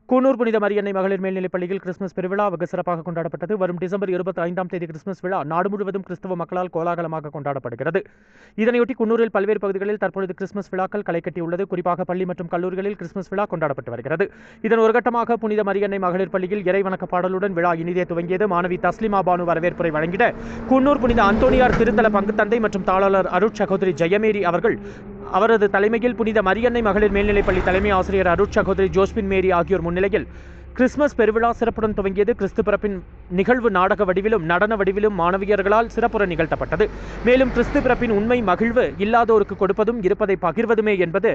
கூனூர் புனித மரியன்னை மகளிர் மேல்நிலைப் பள்ளியில் கிறிஸ்துமஸ் பெருவிழா வெகு சிறப்பாக கொண்டாடப்பட்டது. வரும் டிசம்பர் 25ஆம் தேதி கிறிஸ்துமஸ் விழா நாடு முழுவதும் கிறிஸ்தவ மக்களால் கோலாகலமாக கொண்டாடப்படுகிறது. இதனையொட்டி குன்னூரில் பல்வேறு பகுதிகளில் தற்பொழுது கிறிஸ்துமஸ் விழாக்கள் களை கட்டியுள்ளது. குறிப்பாக பள்ளி மற்றும் கல்லூரிகளில் கிறிஸ்துமஸ் விழா கொண்டாடப்பட்டு வருகிறது. இதன் ஒரு கட்டமாக புனித மரியன்னை மகளிர் பள்ளியில் இறை வணக்க பாடலுடன் விழா இனிதே துவங்கியது. மாணவி தஸ்லிமா பானு வரவேற்புரை வழங்கிட குன்னூர் புனித அந்தோனியார் திருத்தல பங்கு தந்தை மற்றும் தாளர் அருட் சகோதரி ஜெயமேரி அவரது தலைமையில் புனித மரியன்னை மகளிர் மேல்நிலைப்பள்ளி தலைமை ஆசிரியர் அருட் சகோதரி ஜோஸ்பின் மேரி ஆகியோர் முன்னிலையில் கிறிஸ்துமஸ் பெருவிழா சிறப்புடன் துவங்கியது. கிறிஸ்து பிறப்பின் நிகழ்வு நாடக வடிவிலும் நடன வடிவிலும் மாணவியர்களால் சிறப்புற நிகழ்த்தப்பட்டது. மேலும் கிறிஸ்து பிறப்பின் உண்மை மகிழ்வு இல்லாதோருக்கு கொடுப்பதும் இருப்பதை பகிர்வதுமே என்பது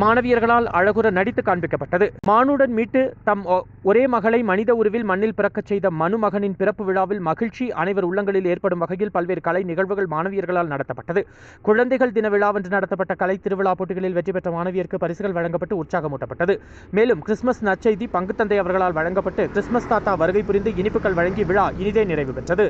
மாணவியர்களால் அழகுற நடித்து காண்பிக்கப்பட்டது. மானுடன் மீட்டு தம் ஒரே மகளை மனித உருவில் மண்ணில் பிறக்கச் செய்த மனுமகனின் பிறப்பு விழாவில் மகிழ்ச்சி அனைவர் உள்ளங்களில் ஏற்படும் வகையில் பல்வேறு கலை நிகழ்வுகள் மாணவியர்களால் நடத்தப்பட்டது. குழந்தைகள் தின விழாவென்று நடத்தப்பட்ட கலை திருவிழா போட்டிகளில் வெற்றி பெற்ற மாணவியருக்கு பரிசுகள் வழங்கப்பட்டு உற்சாகமூட்டப்பட்டது. மேலும் கிறிஸ்துமஸ் நற்செய்தி பங்குத்தந்தை அவர்களால் வழங்கப்பட்டு கிறிஸ்துமஸ் தாத்தா வருகை புரிந்து இனிப்புகள் வழங்கி விழா இனிதே நிறைவு பெற்றது.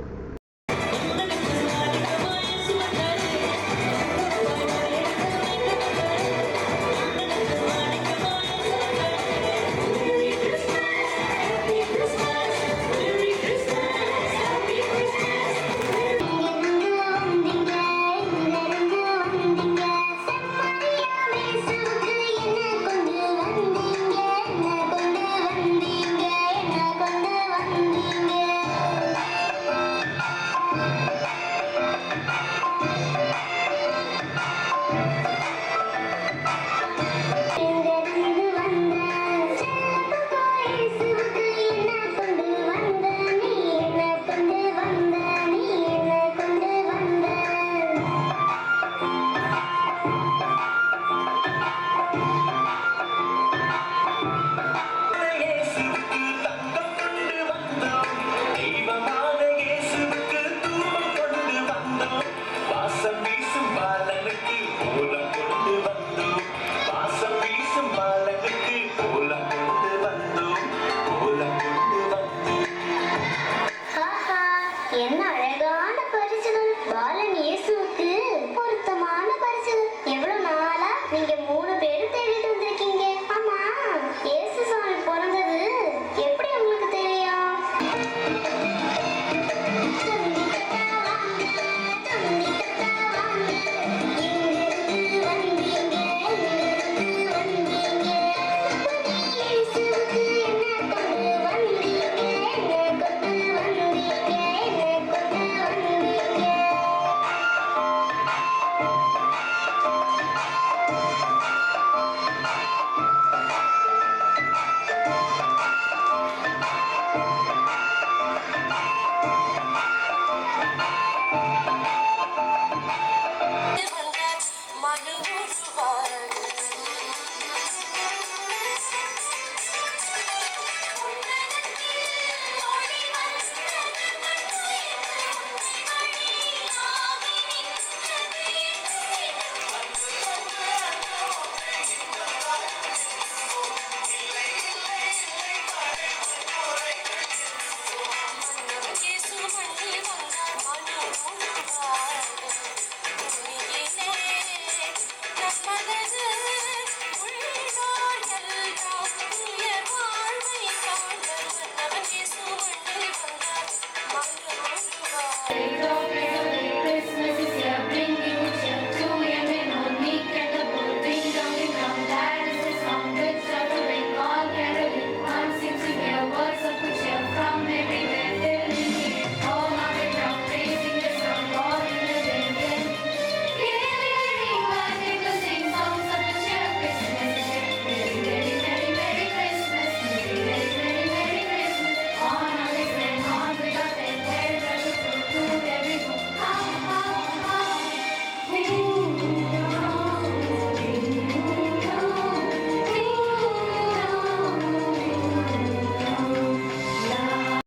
என்ன அழகான பரிசுகள்! பாலன் இயேசுவுக்கு பொருத்தமான பரிசுகள். எவ்வளவு நாளா நீங்க 3 பேரும் தேடிட்டு வந்திருக்கீங்க. ஆமா, இயேசு சாமி பிறந்தது எப்படி உங்களுக்கு தெரியும்? உயர் வாழ்வை காண்பர் மன்னவன் இயேசு மண்ணில் வந்தார்.